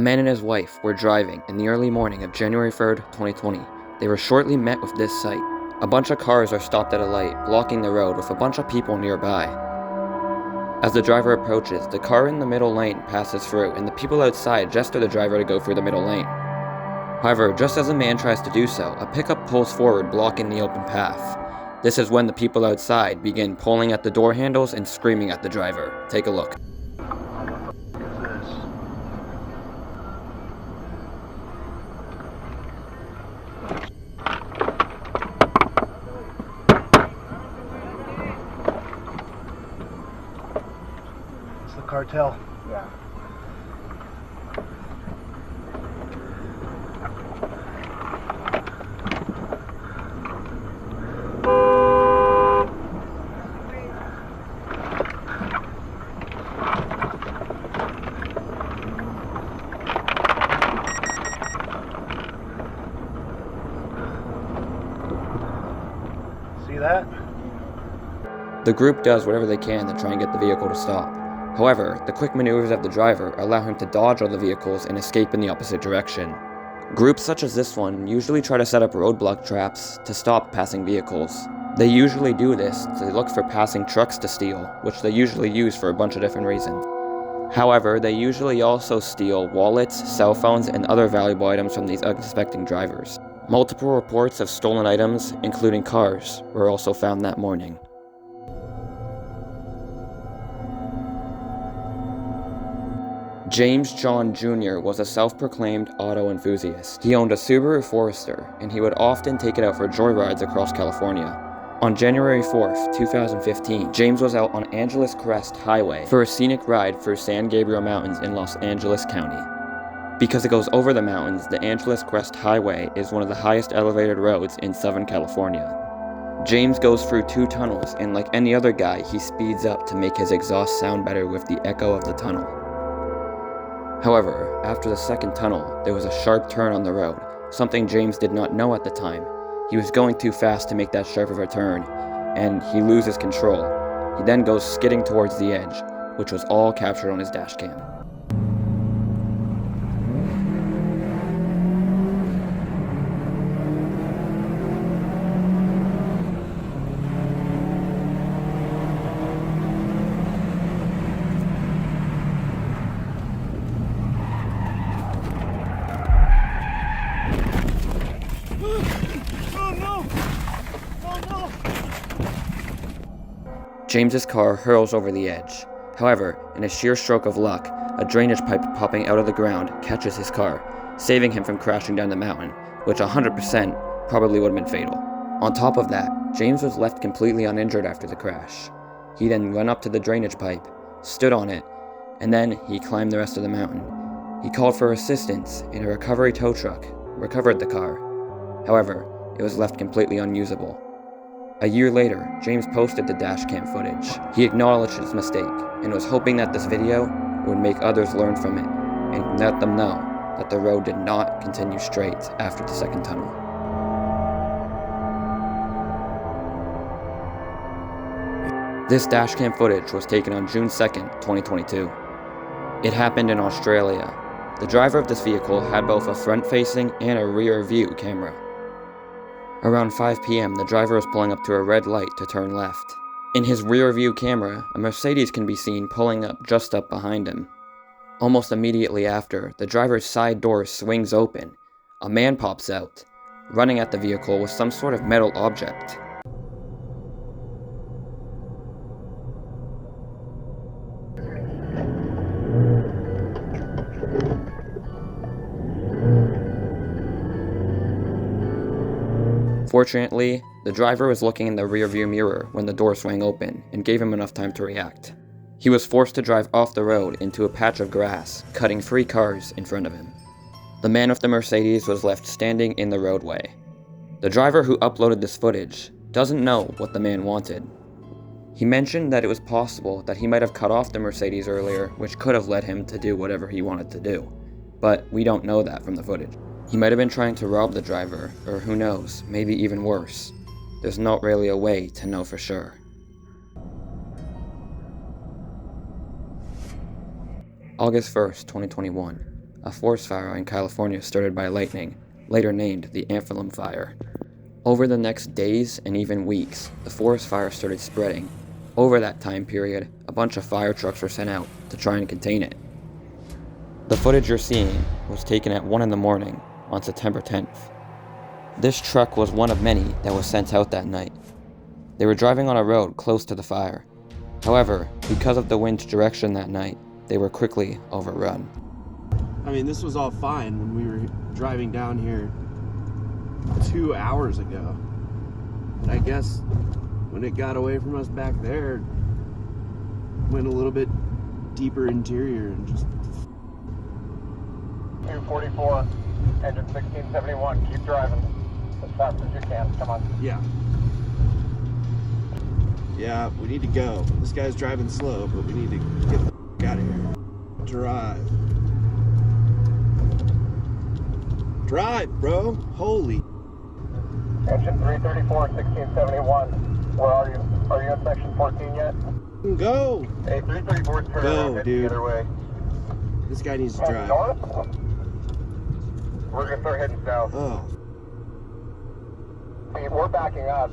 man and his wife were driving in the early morning of January 3rd, 2020. They were shortly met with this sight. A bunch of cars are stopped at a light, blocking the road with a bunch of people nearby. As the driver approaches, the car in the middle lane passes through, and the people outside gesture the driver to go through the middle lane. However, just as the man tries to do so, a pickup pulls forward, blocking the open path. This is when the people outside begin pulling at the door handles and screaming at the driver. Take a look. It's the cartel. Yeah. See that? The group does whatever they can to try and get the vehicle to stop. However, the quick maneuvers of the driver allow him to dodge all the vehicles and escape in the opposite direction. Groups such as this one usually try to set up roadblock traps to stop passing vehicles. They usually do this to look for passing trucks to steal, which they usually use for a bunch of different reasons. However, they usually also steal wallets, cell phones, and other valuable items from these unsuspecting drivers. Multiple reports of stolen items, including cars, were also found that morning. James John Jr. was a self-proclaimed auto enthusiast. He owned a Subaru Forester, and he would often take it out for joyrides across California. On January 4th, 2015, James was out on Angeles Crest Highway for a scenic ride through San Gabriel Mountains in Los Angeles County. Because it goes over the mountains, the Angeles Crest Highway is one of the highest elevated roads in Southern California. James goes through 2 tunnels, and like any other guy, he speeds up to make his exhaust sound better with the echo of the tunnel. However, after the second tunnel, there was a sharp turn on the road, something James did not know at the time. He was going too fast to make that sharp of a turn, and he loses control. He then goes skidding towards the edge, which was all captured on his dash cam. James's car hurls over the edge. However, in a sheer stroke of luck, a drainage pipe popping out of the ground catches his car, saving him from crashing down the mountain, which 100% probably would have been fatal. On top of that, James was left completely uninjured after the crash. He then went up to the drainage pipe, stood on it, and then he climbed the rest of the mountain. He called for assistance, and a recovery tow truck recovered the car. However, it was left completely unusable. A year later, James posted the dashcam footage. He acknowledged his mistake and was hoping that this video would make others learn from it and let them know that the road did not continue straight after the second tunnel. This dashcam footage was taken on June 2nd, 2022. It happened in Australia. The driver of this vehicle had both a front-facing and a rear-view camera. Around 5 p.m., the driver was pulling up to a red light to turn left. In his rear-view camera, a Mercedes can be seen pulling up just up behind him. Almost immediately after, the driver's side door swings open. A man pops out, running at the vehicle with some sort of metal object. Fortunately, the driver was looking in the rearview mirror when the door swung open and gave him enough time to react. He was forced to drive off the road into a patch of grass, cutting 3 cars in front of him. The man with the Mercedes was left standing in the roadway. The driver who uploaded this footage doesn't know what the man wanted. He mentioned that it was possible that he might have cut off the Mercedes earlier, which could have led him to do whatever he wanted to do. But we don't know that from the footage. He might have been trying to rob the driver, or who knows, maybe even worse. There's not really a way to know for sure. August 1st, 2021. a forest fire in California started by lightning, later named the Anthem Fire. Over the next days and even weeks, the forest fire started spreading. Over that time period, a bunch of fire trucks were sent out to try and contain it. The footage you're seeing was taken at 1 in the morning on September 10th. This truck was one of many that was sent out that night. They were driving on a road close to the fire. However, because of the wind's direction that night, they were quickly overrun. I mean, this was all fine when we were driving down here 2 hours ago. But I guess when it got away from us back there, went a little bit deeper interior and just... 244, engine 1671, keep driving as fast as you can, come on. Yeah. Yeah, we need to go. This guy's driving slow, but we need to get the f*** out of here. Drive. Drive, bro. Holy. Engine 334, 1671, where are you? Are you in section 14 yet? Go. Hey, 334 is turning Go, around, head dude. the other way. This guy needs to Heading drive. north? We're gonna start heading south. Oh. Hey, we're backing up.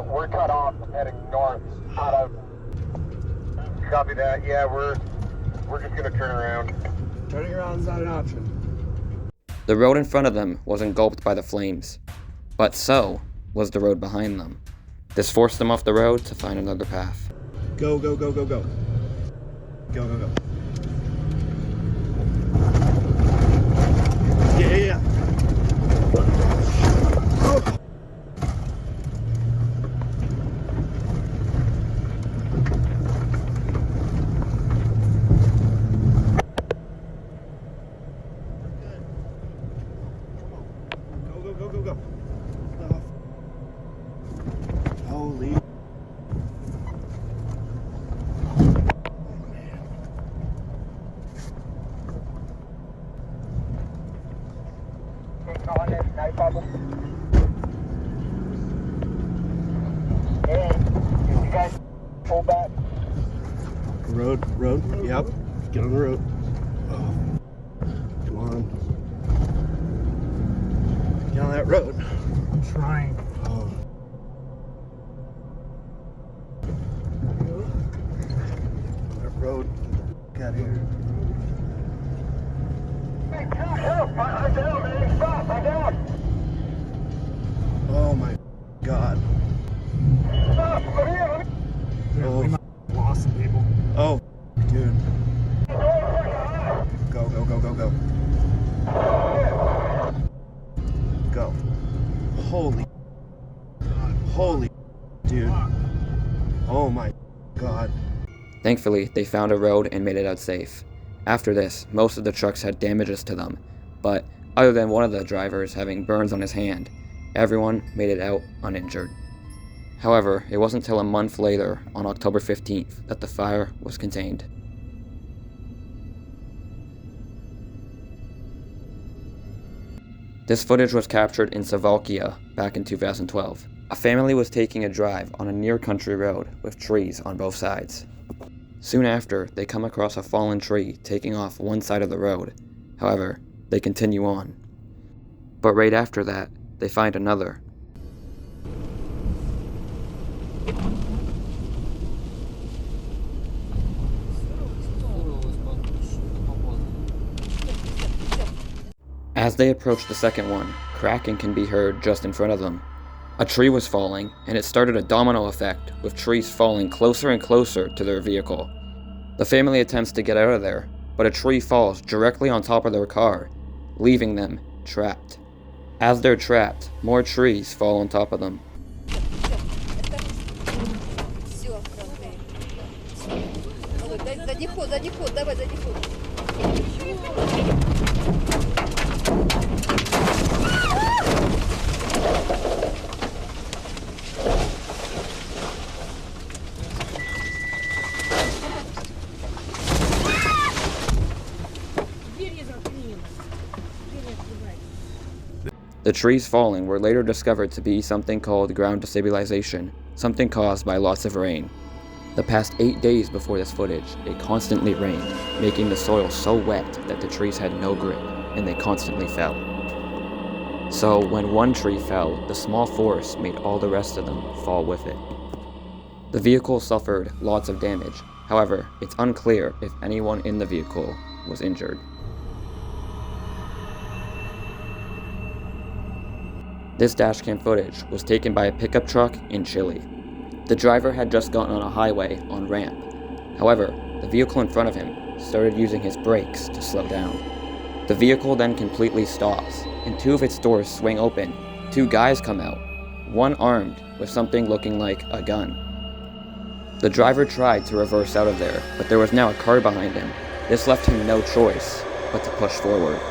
We're cut off heading north out of... Copy that. Yeah, we're just gonna turn around. Turning around is not an option. The road in front of them was engulfed by the flames, but so was the road behind them. This forced them off the road to find another path. Go, go, go, go, go. Go, go, go. Yeah, yeah, yeah. Oh. Go, go, go, go, go. Oh. Holy. Hey, you guys pull back. Road, yep. Get on the road. Oh. Come on. Get on that road. I'm trying. Oh. That road. Get out of here. Hey, help! I'm down, man. Stop! I'm down! Oh my God. Stop! Let me in! Oh. We might have lost some people. Oh, dude. Go, go, go, go, go. Go. Holy. Holy. Dude. Oh my God. Thankfully, they found a road and made it out safe. After this, most of the trucks had damages to them, but other than one of the drivers having burns on his hand, everyone made it out uninjured. However, it wasn't until a month later, on October 15th, that the fire was contained. This footage was captured in Slovakia back in 2012. A family was taking a drive on a near country road with trees on both sides. Soon after, they come across a fallen tree taking off one side of the road. However, they continue on. But right after that, they find another. As they approach the second one, cracking can be heard just in front of them. A tree was falling, and it started a domino effect, with trees falling closer and closer to their vehicle. The family attempts to get out of there, but a tree falls directly on top of their car, leaving them trapped. As they're trapped, more trees fall on top of them. The trees falling were later discovered to be something called ground destabilization, something caused by lots of rain. The past 8 days before this footage, it constantly rained, making the soil so wet that the trees had no grip, and they constantly fell. So when one tree fell, the small force made all the rest of them fall with it. The vehicle suffered lots of damage. However, it's unclear if anyone in the vehicle was injured. This dashcam footage was taken by a pickup truck in Chile. The driver had just gotten on a highway on ramp. However, the vehicle in front of him started using his brakes to slow down. The vehicle then completely stops, and 2 of its doors swing open. 2 guys come out, one armed with something looking like a gun. The driver tried to reverse out of there, but there was now a car behind him. This left him no choice but to push forward.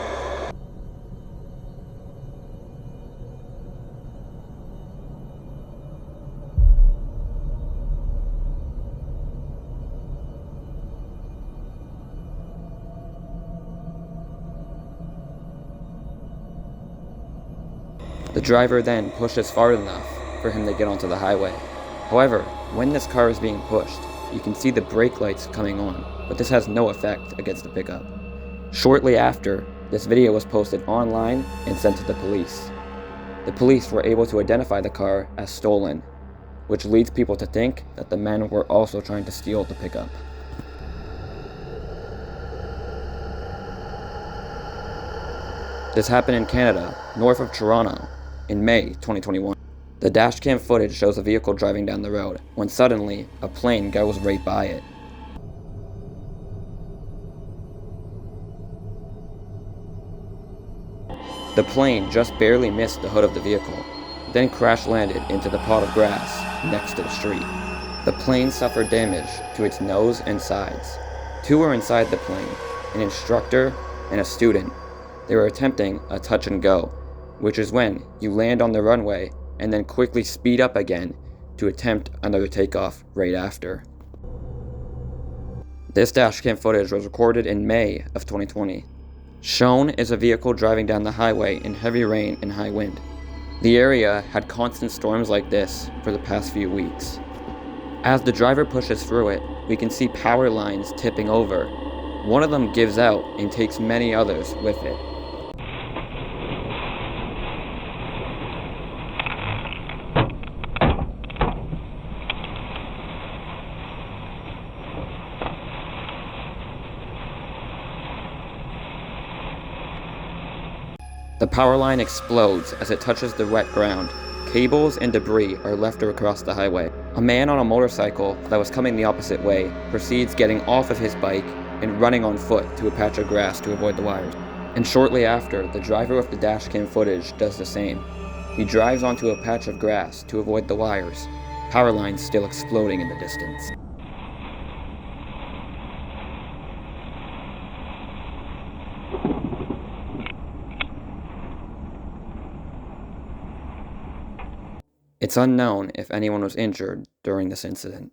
The driver then pushes far enough for him to get onto the highway. However, when this car is being pushed, you can see the brake lights coming on, but this has no effect against the pickup. Shortly after, this video was posted online and sent to the police. The police were able to identify the car as stolen, which leads people to think that the men were also trying to steal the pickup. This happened in Canada, north of Toronto, in May 2021. The dashcam footage shows a vehicle driving down the road, when suddenly, a plane goes right by it. The plane just barely missed the hood of the vehicle, then crash-landed into the plot of grass next to the street. The plane suffered damage to its nose and sides. 2 were inside the plane, an instructor and a student. They were attempting a touch and go, which is when you land on the runway and then quickly speed up again to attempt another takeoff right after. This dashcam footage was recorded in May of 2020. Shown is a vehicle driving down the highway in heavy rain and high wind. The area had constant storms like this for the past few weeks. As the driver pushes through it, we can see power lines tipping over. One of them gives out and takes many others with it. The power line explodes as it touches the wet ground. Cables and debris are left across the highway. A man on a motorcycle that was coming the opposite way proceeds getting off of his bike and running on foot to a patch of grass to avoid the wires. And shortly after, the driver with the dashcam footage does the same. He drives onto a patch of grass to avoid the wires, power lines still exploding in the distance. It's unknown if anyone was injured during this incident.